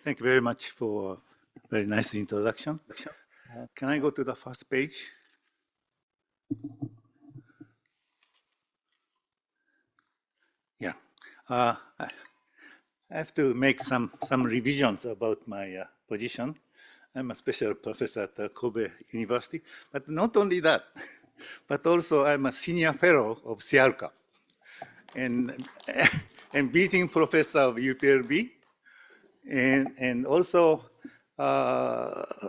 Thank you very much for a very nice introduction. Can I go to the first page? Yeah. I have to make some revisions about my position. I'm a special professor at Kobe University, but not only that, but also I'm a senior fellow of CIALCA and visiting professor of UTLB, and also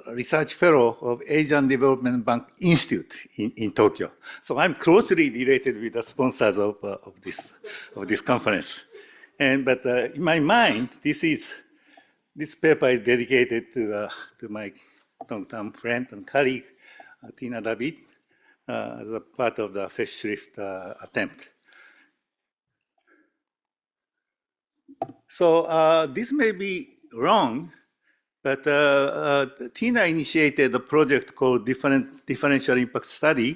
research fellow of Asian Development Bank Institute in Tokyo. So I'm closely related with the sponsors of this conference. But in my mind, this paper is dedicated to my long-term friend and colleague, Tina David, as a part of the Festschrift attempt. So this may be wrong, but Tina initiated a project called Differential Impact Study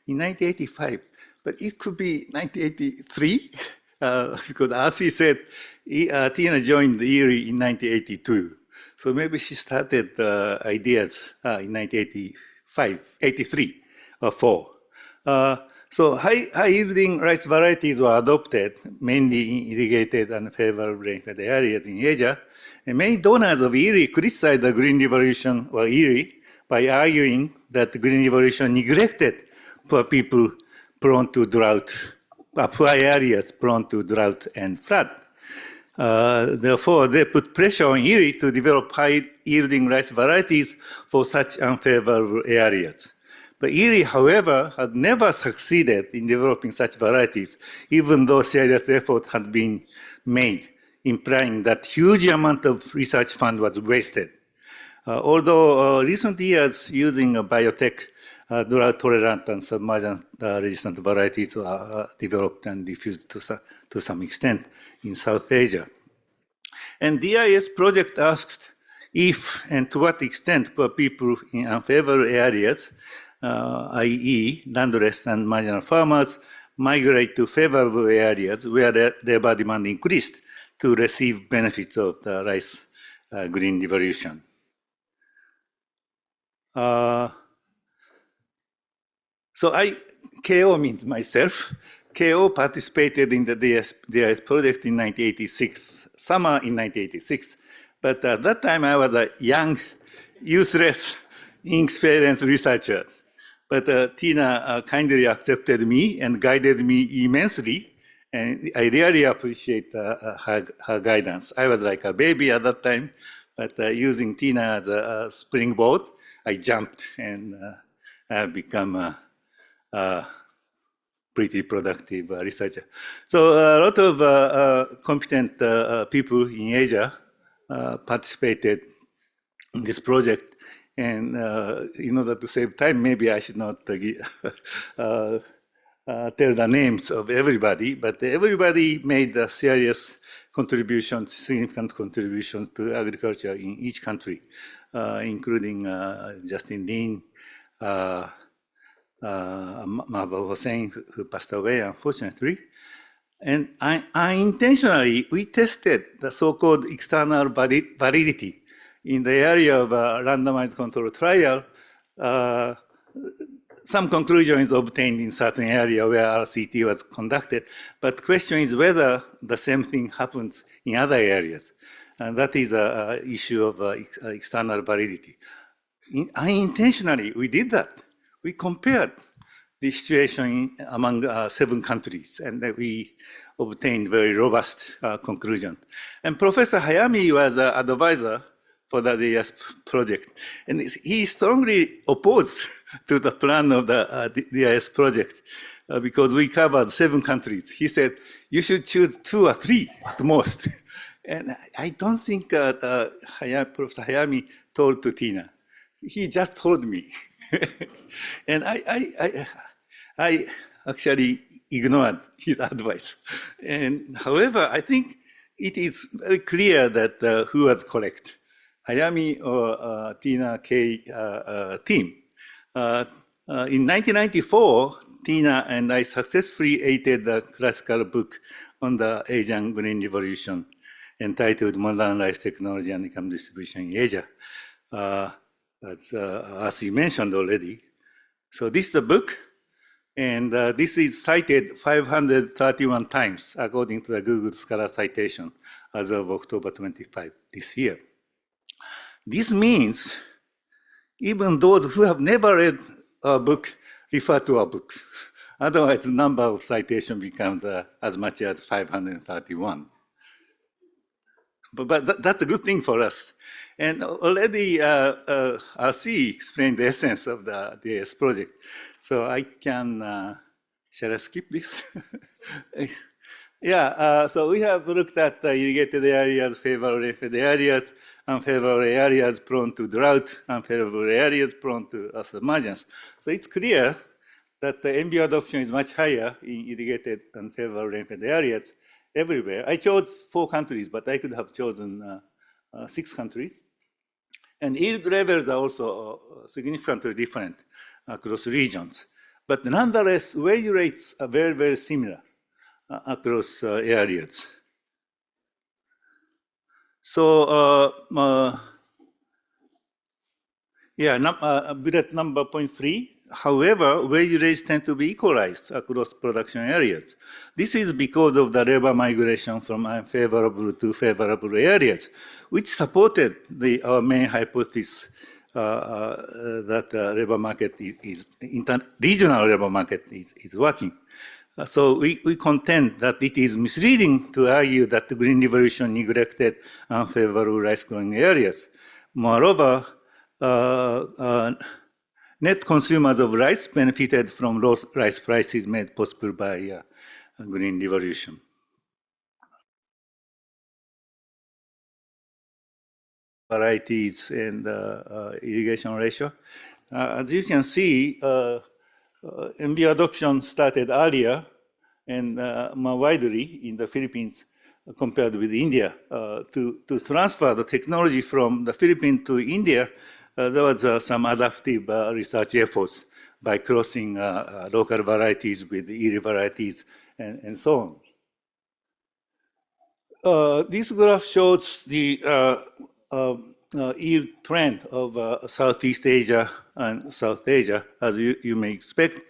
in 1985, but it could be 1983, because as he said, Tina joined ERI in 1982. So maybe she started ideas in 1985, 83 or 4. So high-yielding rice varieties were adopted mainly in irrigated and favorable rainfed areas in Asia. And many donors of ERI criticized the Green Revolution or ERI by arguing that the Green Revolution neglected poor people prone to drought, poor areas prone to drought and flood. Therefore, they put pressure on ERI to develop high-yielding rice varieties for such unfavorable areas. But ERI, however, had never succeeded in developing such varieties, even though serious effort had been made, implying that huge amount of research fund was wasted. Although recent years using biotech, drought-tolerant and submergence-resistant varieties are developed and diffused to some extent in South Asia. And DIS project asked if and to what extent poor people in unfavorable areas, i.e. landless and marginal farmers, migrate to favorable areas where the labor demand increased to receive benefits of the rice green revolution. So KO means myself. KO participated in the DIS project in 1986, summer in 1986. But at that time, I was a young, useless, inexperienced researcher. But Tina kindly accepted me and guided me immensely. And I really appreciate her guidance. I was like a baby at that time, but using Tina as a springboard, I jumped and I've become a pretty productive researcher. So a lot of competent people in Asia participated in this project. And in order to save time, maybe I should not tell the names of everybody, but everybody made serious contributions, significant contributions to agriculture in each country, including Justin Lin, Mahbub Hossain, who passed away, unfortunately. And unintentionally, we tested the so-called external validity in the area of randomized control trial. Some conclusion is obtained in certain area where RCT was conducted, but the question is whether the same thing happens in other areas. And that is an issue of external validity. Unintentionally, we did that. We compared the situation among 7 countries, and we obtained very robust conclusion. And Professor Hayami was an advisor for the DIS project. And he strongly opposed to the plan of the DIS project because we covered 7 countries. He said, you should choose 2 or 3 at most. And I don't think Professor Hayami told to Tina. He just told me. And I actually ignored his advice. And however, I think it is very clear that who was correct. Hayami or Tina K team. In 1994, Tina and I successfully edited the classical book on the Asian Green Revolution. entitled Modern Rice Technology and Income Distribution in Asia. As you mentioned already. So this is the book, and this is cited 531 times according to the Google Scholar citation as of October 25 this year. This means even those who have never read our book refer to our book. Otherwise, the number of citations becomes as much as 531. But that's a good thing for us. And already RC explained the essence of the DS project. So I can, shall I skip this? Yeah, so we have looked at irrigated areas, favorable areas, unfavorable areas prone to drought, unfavorable areas prone to submergence. So it's clear that the MBO adoption is much higher in irrigated and favorable areas everywhere. I chose 4 countries, but I could have chosen 6 countries. And yield levels are also significantly different across regions. But nonetheless, wage rates are very, very similar across areas. So, bullet number 0.3. However, wage rates tend to be equalized across production areas. This is because of the labor migration from unfavorable to favorable areas, which supported our main hypothesis that the labor market regional labor market is working. So we contend that it is misleading to argue that the Green Revolution neglected unfavorable rice growing areas. Moreover, net consumers of rice benefited from low rice prices made possible by Green Revolution. Varieties and irrigation ratio. As you can see, MB adoption started earlier and more widely in the Philippines compared with India. To transfer the technology from the Philippines to India, there was some adaptive research efforts by crossing local varieties with yield varieties and so on. This graph shows the yield trend of Southeast Asia and South Asia. As you may expect,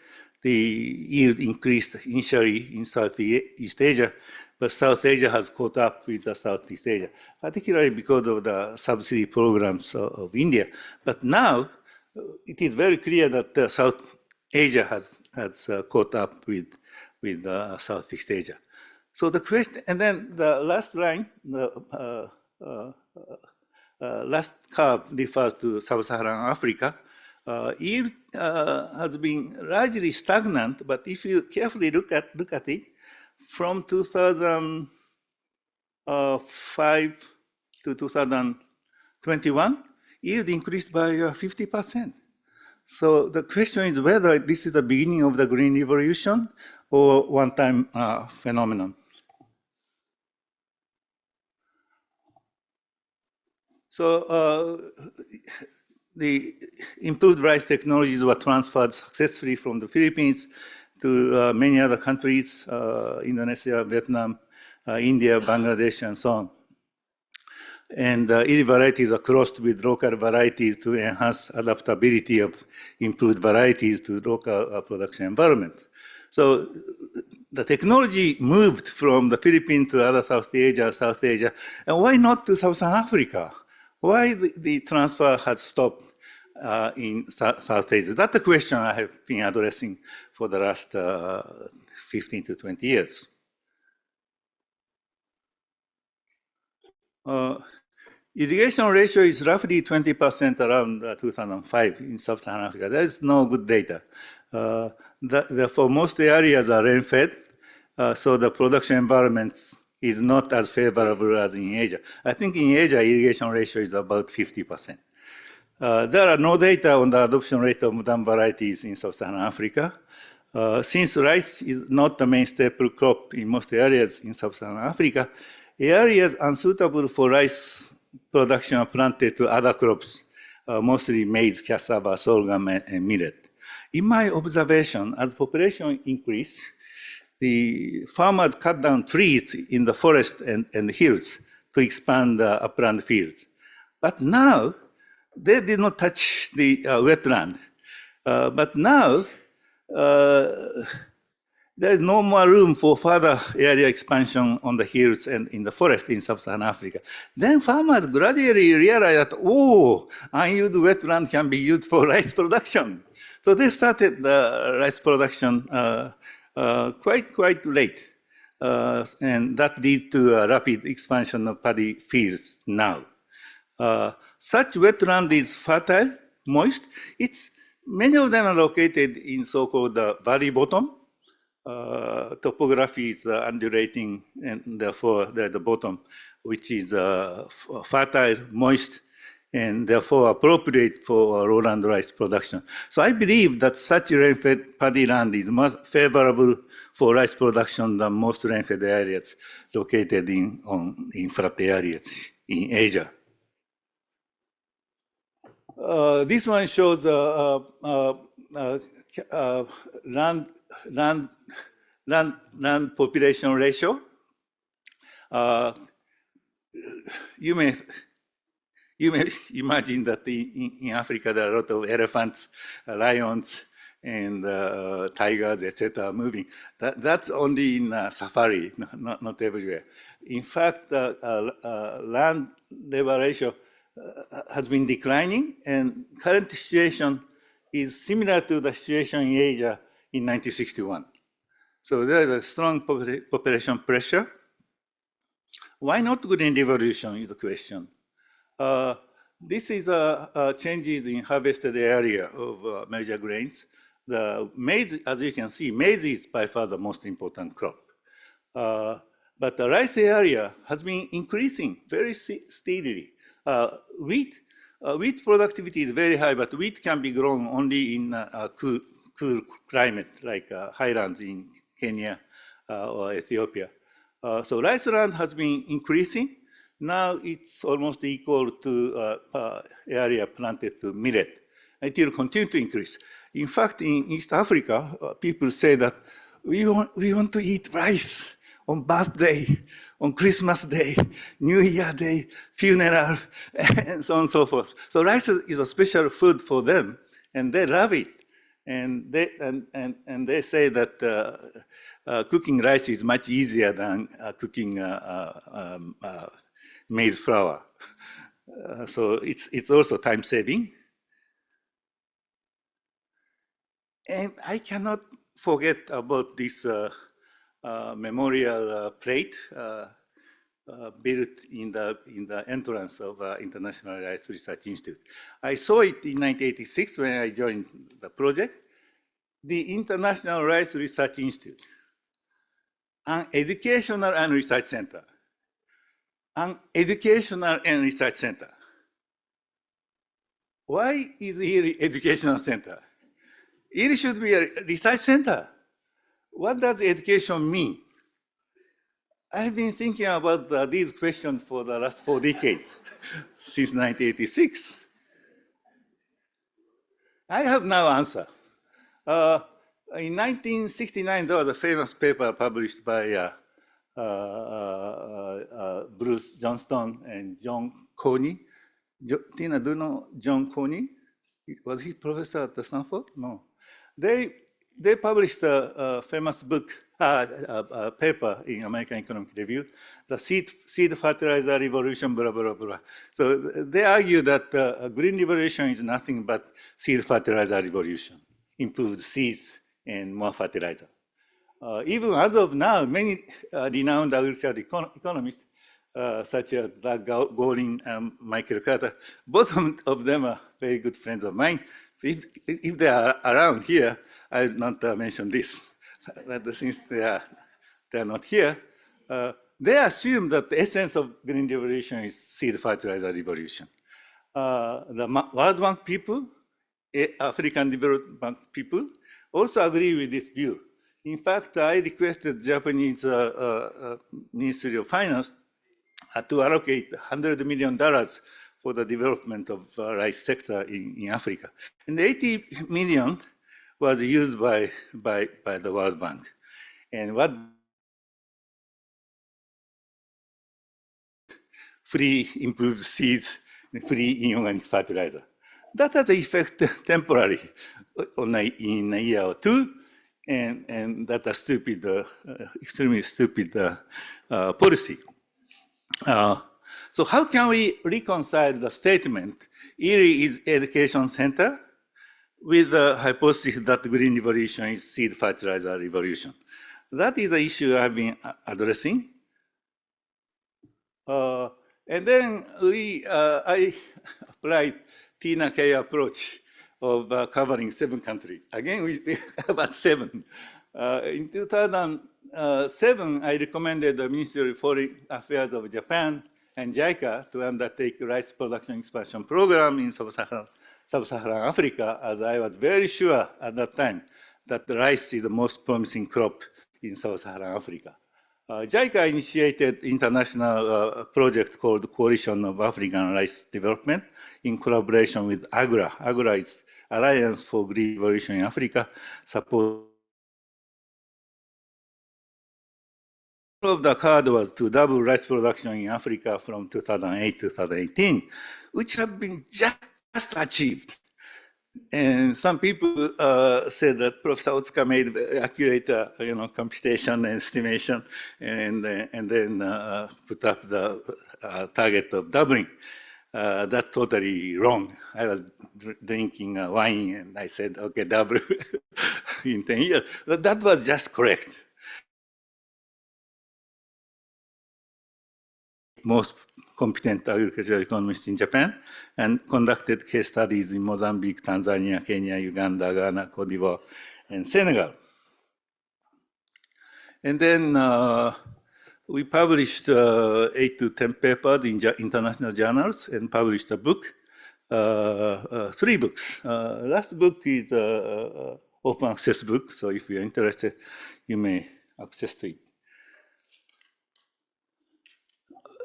the yield increased initially in Southeast Asia, but South Asia has caught up with the Southeast Asia, particularly because of the subsidy programs of India. But now, it is very clear that South Asia has caught up with Southeast Asia. So the question, and then the last line, the last curve refers to Sub-Saharan Africa. Yield has been largely stagnant, but if you carefully look at it, from 2005 to 2021, yield increased by 50%. So the question is whether this is the beginning of the Green Revolution or one-time phenomenon. So the improved rice technologies were transferred successfully from the Philippines to many other countries, Indonesia, Vietnam, India, Bangladesh, and so on. And yield varieties are crossed with local varieties to enhance adaptability of improved varieties to local production environment. So the technology moved from the Philippines to other South Asia, and why not to Southern Africa? Why the transfer has stopped in South Asia? That's the question I have been addressing for the last 15 to 20 years. Irrigation ratio is roughly 20% around 2005 in Sub-Saharan Africa. There is no good data. Therefore, most areas are rain-fed, so the production environment is not as favorable as in Asia. I think in Asia, irrigation ratio is about 50%. There are no data on the adoption rate of modern varieties in Sub-Saharan Africa. Since rice is not the main staple crop in most areas in Sub-Saharan Africa, areas unsuitable for rice production are planted to other crops, mostly maize, cassava, sorghum, and millet. In my observation, as population increase, the farmers cut down trees in the forest and hills to expand the upland fields. But now, they did not touch the wetland. But now, there is no more room for further area expansion on the hills and in the forest in Sub-Saharan Africa. Then farmers gradually realized that, oh, unused wetland can be used for rice production. So they started the rice production quite late. And that led to a rapid expansion of paddy fields now. Such wetland is fertile, moist. Many of them are located in so-called valley bottom. Topography is undulating, and therefore they're at the bottom, which is fertile, moist, and therefore appropriate for lowland rice production. So I believe that such rain-fed paddy land is more favorable for rice production than most rain-fed areas located in flat areas in Asia. This one shows land population ratio. You may imagine that in Africa there are a lot of elephants, lions, and tigers, etc. moving. That's only in safari, not everywhere. In fact, land labor ratio has been declining, and current situation is similar to the situation in Asia in 1961. So there is a strong population pressure. Why not green revolution is the question. This is changes in harvested area of major grains. The maize, as you can see, maize is by far the most important crop. But the rice area has been increasing very steadily. Wheat productivity is very high, but wheat can be grown only in cool climate, like highlands in Kenya or Ethiopia. So rice land has been increasing. Now it's almost equal to area planted to millet. It will continue to increase. In fact, in East Africa, people say that we want to eat rice on birthday, on Christmas Day, New Year Day, funeral, and so on and so forth. So rice is a special food for them, and they love it. And they say that cooking rice is much easier than cooking maize flour. So it's also time saving. And I cannot forget about this memorial plate built in the entrance of International Rice Research Institute. I saw it in 1986 when I joined the project. The International Rice Research Institute, an educational and research center. An educational and research center. Why is it educational center? It should be a research center. What does education mean? I've been thinking about these questions for the last 4 decades, since 1986. I have no answer. In 1969, there was a famous paper published by Bruce Johnston and John Coney. Tina, do you know John Coney? Was he professor at Stanford? No. They published a famous book, a paper in American Economic Review, the seed fertilizer revolution, blah, blah, blah. So they argue that green revolution is nothing but seed fertilizer revolution, improved seeds and more fertilizer. Even as of now, many renowned agricultural economists, such as Doug Goring and Michael Carter, both of them are very good friends of mine. So if they are around here, I will not mention this. But since they are not here, they assume that the essence of green revolution is seed fertilizer revolution. The World Bank people, African Development Bank people, also agree with this view. In fact, I requested Japanese Ministry of Finance to allocate $100 million for the development of rice sector in Africa. And 80 million was used by the World Bank. And what free improved seeds, free inorganic fertilizer. That has an effect temporary in a year or two, and that's a stupid, extremely stupid policy. So how can we reconcile the statement, IRI is education center, with the hypothesis that green revolution is seed fertilizer revolution? That is the issue I've been addressing. And then I applied Tina K approach of covering 7 countries. Again, we covered 7. In 2007, I recommended the Ministry of Foreign Affairs of Japan and JICA to undertake rice production expansion program in Sub-Saharan Africa, as I was very sure at that time that the rice is the most promising crop in Sub-Saharan Africa. JICA initiated international project called Coalition of African Rice Development in collaboration with AGRA. AGRA is Alliance for Green Revolution in Africa, support. Of the card was to double rice production in Africa from 2008 to 2018, which have been just achieved. And some people said that Professor Otsuka made very accurate, computation and estimation, and then put up the target of doubling. That's totally wrong. I was drinking wine, and I said, okay, double in 10 years. But that was just correct. Most competent agricultural economists in Japan, and conducted case studies in Mozambique, Tanzania, Kenya, Uganda, Ghana, Cote d'Ivoire, and Senegal. And then we published 8 to 10 papers in international journals and published a book, 3 books. Last book is open access book, so if you're interested, you may access to it.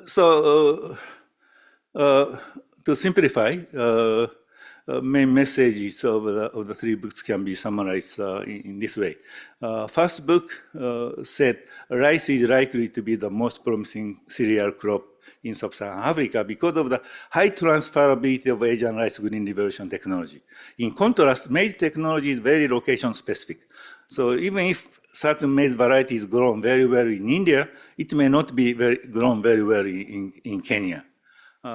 So to simplify, main messages of the 3 books can be summarized in this way. First book said rice is likely to be the most promising cereal crop in Sub-Saharan Africa because of the high transferability of Asian rice green revolution technology. In contrast, maize technology is very location specific. So even if certain maize varieties grown very well in India, it may not be grown very well in Kenya.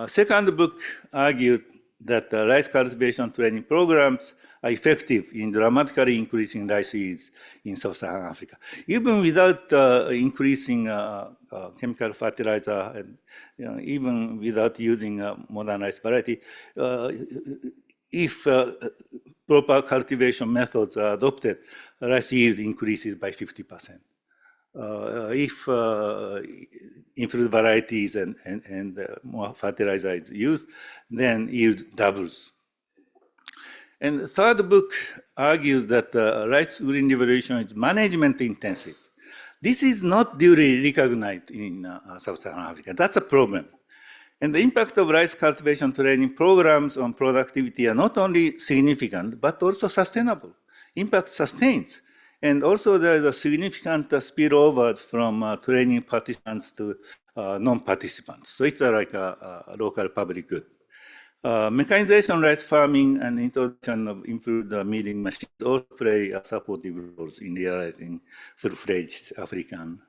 Second book argued that rice cultivation training programs are effective in dramatically increasing rice yields in Sub-Saharan Africa. Even without increasing chemical fertilizer, and even without using modern rice variety, if proper cultivation methods are adopted, rice yield increases by 50%. If improved varieties and more fertilizer is used, then yield doubles. And the third book argues that rice green revolution is management intensive. This is not duly recognized in Sub-Saharan Africa. That's a problem. And the impact of rice cultivation training programs on productivity are not only significant, but also sustainable. Impact sustains. And also there is a significant spillovers from training participants to non-participants. So it's like a local public good. Mechanization rice farming and introduction of improved milling machines also play supportive roles in realizing full-fledged African.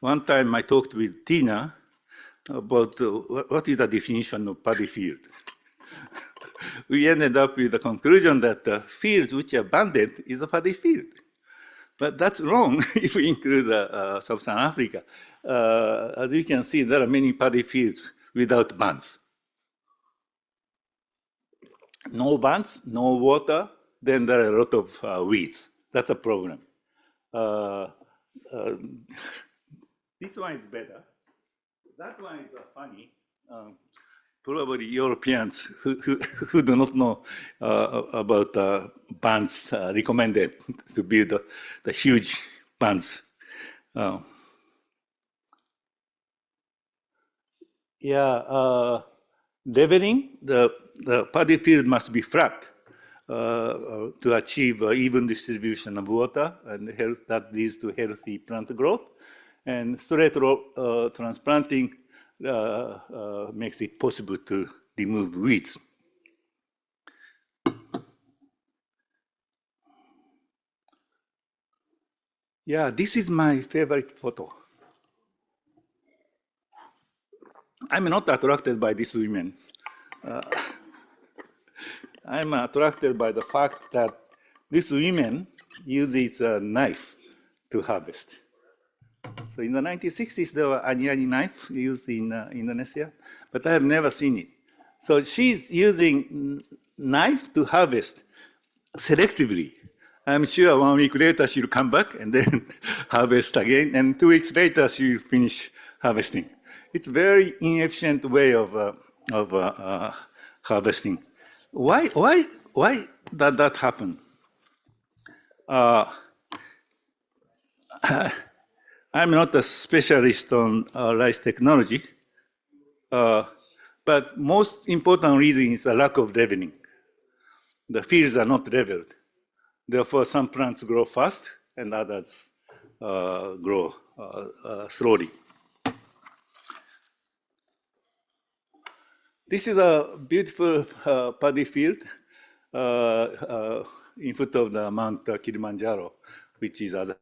One time I talked with Tina about what is the definition of paddy field. We ended up with the conclusion that the fields which are banded is a paddy field. But that's wrong if we include Sub-Saharan Africa. As you can see, there are many paddy fields without bands. No bands, no water, then there are a lot of weeds. That's a problem. This one is better. That one is funny. Probably Europeans who do not know about bands recommended to build the huge bands. Leveling, the paddy field must be flat. to achieve even distribution of water, and that leads to healthy plant growth. And straight row transplanting makes it possible to remove weeds. Yeah, this is my favorite photo. I'm not attracted by these women. I'm attracted by the fact that these women use a knife to harvest. So in the 1960s, there were ani knife used in Indonesia, but I have never seen it. So she's using knife to harvest selectively. I'm sure 1 week later she'll come back and then harvest again, and 2 weeks later she'll finish harvesting. It's a very inefficient way of harvesting. Why did that happen? I'm not a specialist on rice technology, but most important reason is a lack of leveling. The fields are not leveled. Therefore, some plants grow fast and others grow slowly. This is a beautiful paddy field in foot of the Mount Kilimanjaro, which is other.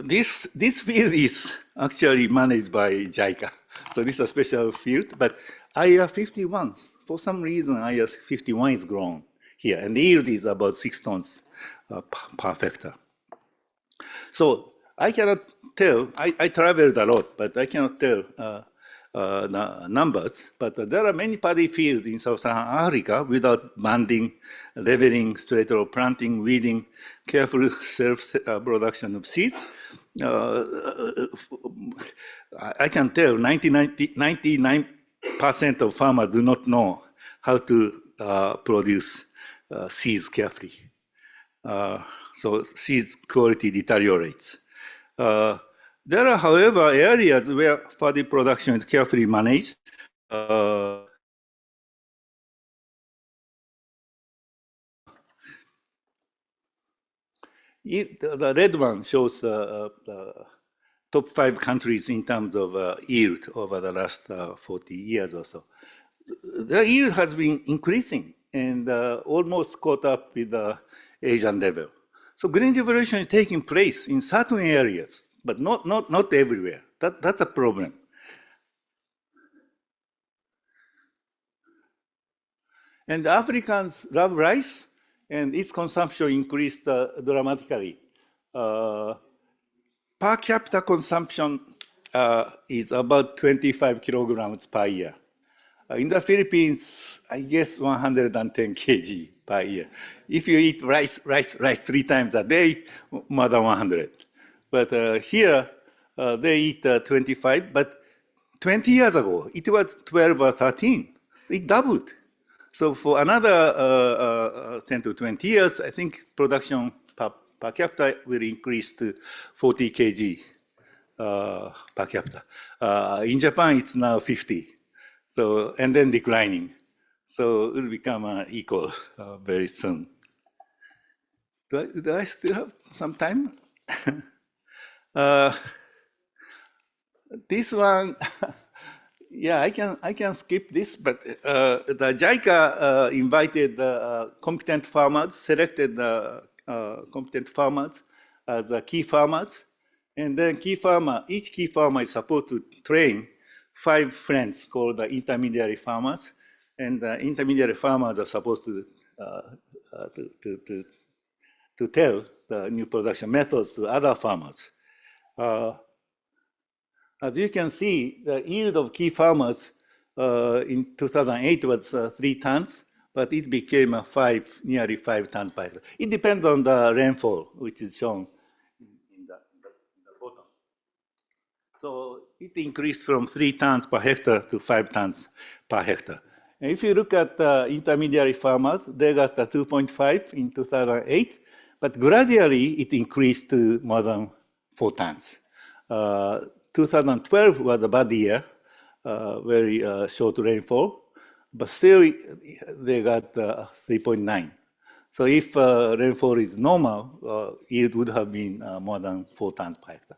This field is actually managed by JICA. So this is a special field, but IR 51, for some reason, IR 51 is grown here, and the yield is about 6 tons per hectare. So I cannot tell, I traveled a lot, but I cannot tell the numbers, but there are many paddy fields in Sub-Saharan Africa without banding, leveling, straight row planting, weeding, careful self-production of seeds. I can tell 99% of farmers do not know how to produce seeds carefully. So seeds quality deteriorates. There are, however, areas where paddy production is carefully managed. The red one shows the top 5 countries in terms of yield over the last 40 years or so. The yield has been increasing and almost caught up with the Asian level. So green revolution is taking place in certain areas, but not everywhere. That's a problem. And the Africans love rice, and its consumption increased dramatically. Per capita consumption is about 25 kilograms per year. In the Philippines, I guess 110 kg per year. If you eat rice 3 times a day, more than 100. But here, they eat 25, but 20 years ago, it was 12 or 13. It doubled. So for another 10 to 20 years, I think production per capita will increase to 40 kg per capita. In Japan, it's now 50. So, and then declining. So it will become equal very soon. Do I still have some time? This one, yeah, I can skip this, but the JICA invited competent farmers, selected competent farmers as key farmers, and then each key farmer is supposed to train 5 friends called the intermediary farmers, and the intermediary farmers are supposed to tell the new production methods to other farmers. As you can see, the yield of key farmers in 2008 was 3 tons, but it became nearly 5 tons per hectare. It depends on the rainfall, which is shown in the bottom. So it increased from 3 tons per hectare to 5 tons per hectare. And if you look at intermediary farmers, they got 2.5 in 2008, but gradually it increased to more than 4 tons. 2012 was a bad year. very short rainfall, but still they got 3.9. So if rainfall is normal, yield would have been more than 4 tons per hectare.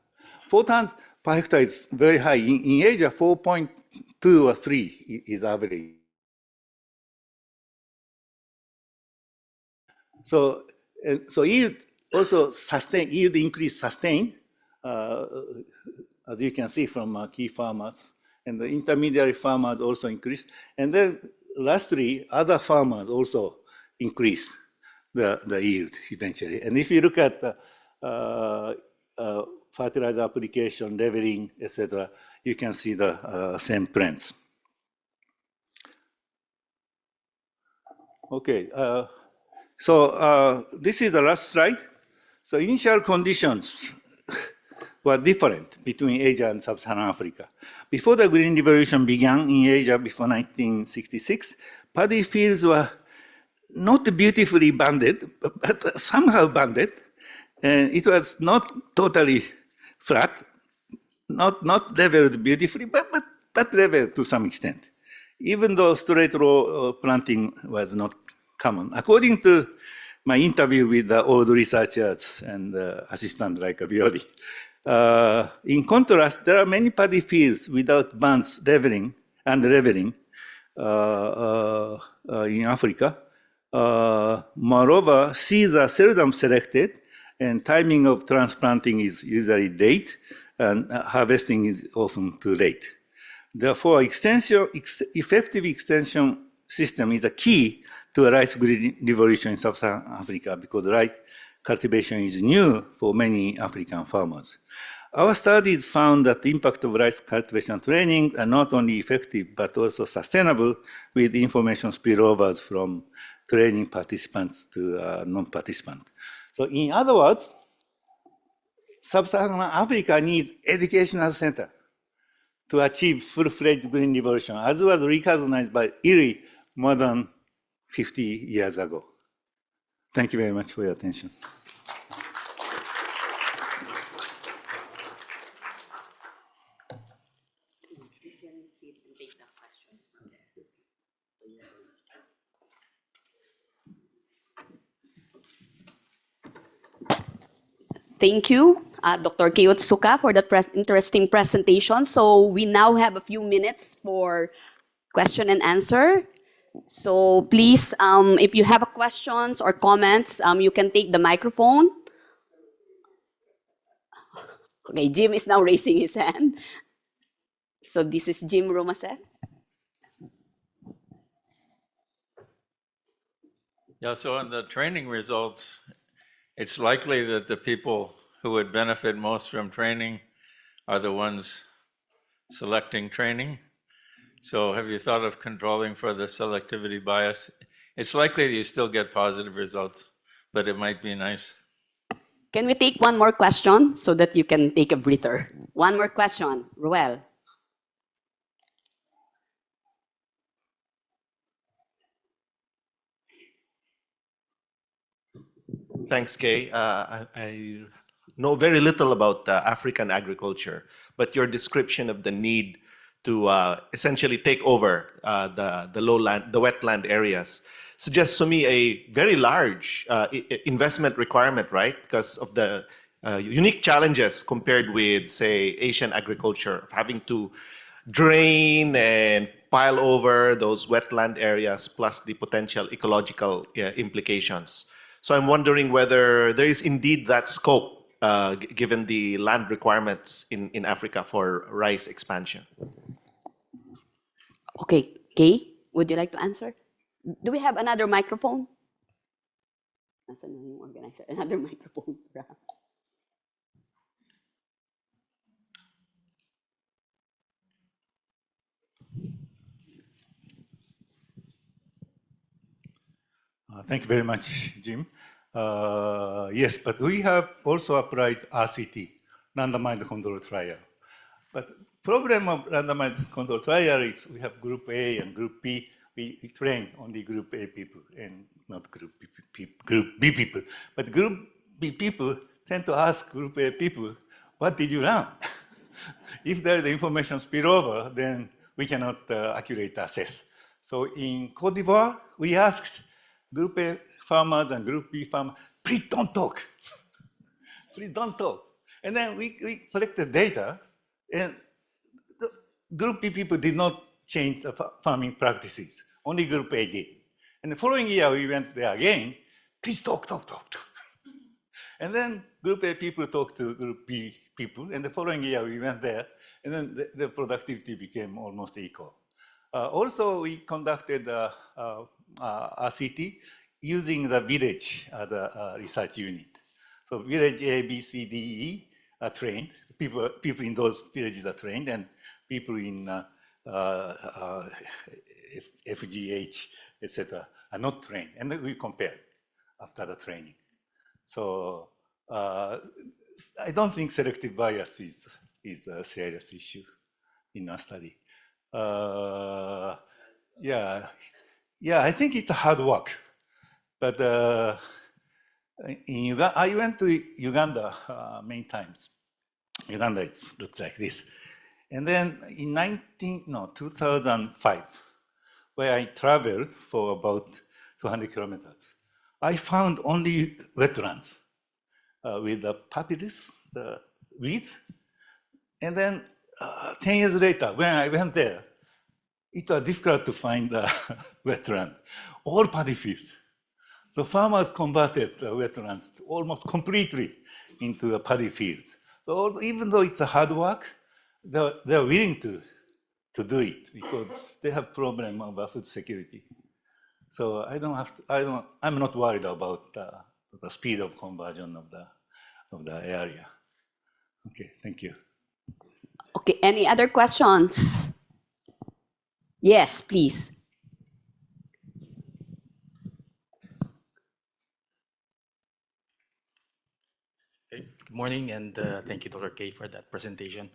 4 tons per hectare is very high. In Asia, 4.2 or 3 is average. So, so yield also sustain, yield increase sustained, as you can see from key farmers, and the intermediary farmers also increased. And then lastly, other farmers also increased the yield eventually. And if you look at fertilizer application, leveling, etc., you can see the same trends. Okay, so this is the last slide. So initial conditions were different between Asia and Sub-Saharan Africa. Before the Green Revolution began in Asia before 1966, paddy fields were not beautifully banded, but somehow banded. And it was not totally flat, not leveled beautifully, but leveled to some extent, even though straight row planting was not common. According to my interview with the old researchers and assistant like Bioli, in contrast, there are many paddy fields without bands leveling and leveling in Africa. Moreover, seeds are seldom selected, and timing of transplanting is usually late, and harvesting is often too late. Therefore, effective extension system is a key to a rice green revolution in Sub-Saharan Africa, because rice cultivation is new for many African farmers. Our studies found that the impact of rice cultivation training are not only effective, but also sustainable with information spillovers from training participants to non-participants. So in other words, Sub-Saharan Africa needs educational center to achieve full-fledged green revolution, as was recognized by IRI more than 50 years ago. Thank you very much for your attention. Thank you, Dr. Keijiro Otsuka, for that interesting presentation. So we now have a few minutes for question and answer. So please, if you have questions or comments, you can take the microphone. Okay, Jim is now raising his hand. So this is Jim Romaset. Yeah, so on the training results, it's likely that the people who would benefit most from training are the ones selecting training. So have you thought of controlling for the selectivity bias? It's likely that you still get positive results, but it might be nice. Can we take one more question so that you can take a breather? One more question, Ruel. Thanks, Kay. I know very little about African agriculture, but your description of the need to essentially take over the lowland, the wetland areas suggests to me a very large investment requirement, right? Because of the unique challenges compared with, say, Asian agriculture, of having to drain and pile over those wetland areas, plus the potential ecological implications. So I'm wondering whether there is indeed that scope, given the land requirements in Africa for rice expansion. Okay, Kay, would you like to answer? Do we have another microphone? Another microphone. Thank you very much, Jim. Yes, but we have also applied RCT, randomized control trial. But problem of randomized control trial is we have group A and group B. We train only group A people and not group B people. But group B people tend to ask group A people, what did you learn? If there is information spillover, then we cannot accurately assess. So in Cote d'Ivoire, we asked Group A farmers and Group B farmers, please don't talk. Please don't talk. And then we collected data, and the Group B people did not change the farming practices. Only Group A did. And the following year, we went there again. Please talk. And then Group A people talked to Group B people. And the following year, we went there. And then the productivity became almost equal. Also, we conducted RCT using the village as a research unit. So village A, B, C, D, E are trained. People in those villages are trained, and people in FGH, etc., are not trained. And then we compared after the training. So I don't think selective bias is a serious issue in our study. Yeah, I think it's a hard work. But in Uganda, I went to Uganda many times. Uganda, it looks like this. And then in 2005, where I traveled for about 200 kilometers, I found only wetlands with the papyrus, the weeds. And then 10 years later, when I went there, it was difficult to find the wetland, all paddy fields. So farmers converted the wetlands almost completely into paddy fields. So even though it's a hard work, they're willing to do it because they have problem about food security. So I'm not worried about the speed of conversion of the area. Okay, thank you. Okay, any other questions? Yes, please. Good morning, and thank you, Dr. K, for that presentation.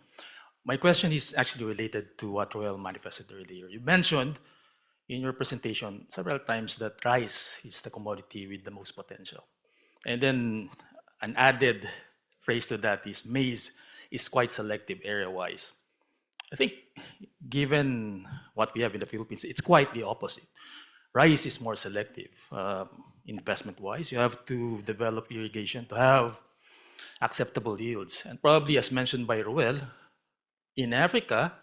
My question is actually related to what Royal manifested earlier. You mentioned in your presentation several times that rice is the commodity with the most potential. And then an added phrase to that is maize is quite selective area-wise. I think given what we have in the Philippines, it's quite the opposite. Rice is more selective investment-wise. You have to develop irrigation to have acceptable yields. And probably as mentioned by Roel, in Africa,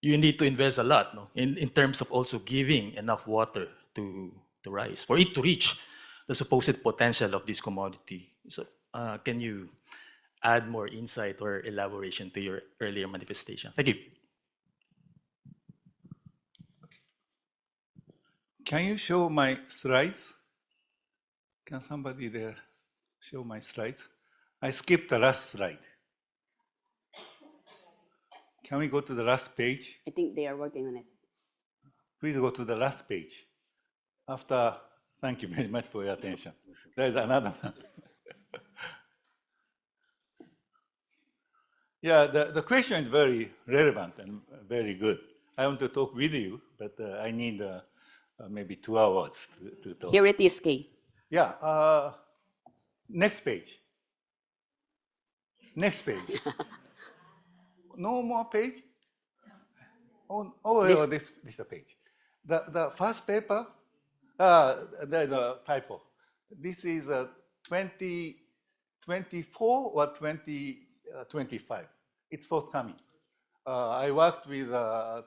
you need to invest a lot in terms of also giving enough water to rice for it to reach the supposed potential of this commodity. So can you add more insight or elaboration to your earlier manifestation? Thank you. Can you show my slides? Can somebody there show my slides? I skipped the last slide. Can we go to the last page? I think they are working on it. Please go to the last page. After, thank you very much for your attention. There is another one. Yeah, the question is very relevant and very good. I want to talk with you, but I need maybe 2 hours to talk. Here it is, Kay. Yeah, next page. Next page. No more page? This is a page. The first paper, there's a typo. This is 2024 or 2025. It's forthcoming. I worked with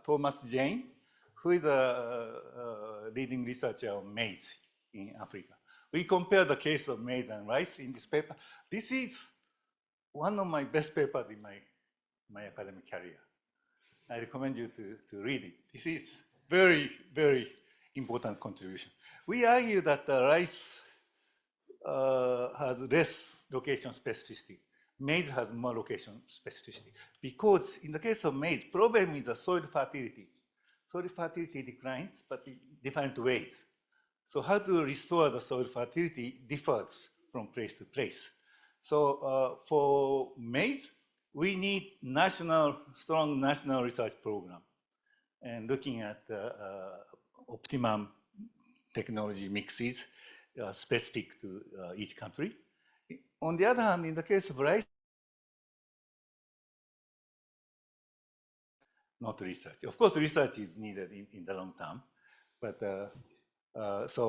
Thomas Jane, who is a leading researcher on maize in Africa. We compare the case of maize and rice in this paper. This is one of my best papers in my academic career. I recommend you to read it. This is very, very important contribution. We argue that the rice has less location specificity. Maize has more location specificity. Because in the case of maize, problem is the soil fertility. Soil fertility declines, but in different ways. So how to restore the soil fertility differs from place to place. So for maize, we need strong national research program and looking at optimum technology mixes specific to each country. On the other hand, in the case of rice, not research. Of course, research is needed in the long term, but so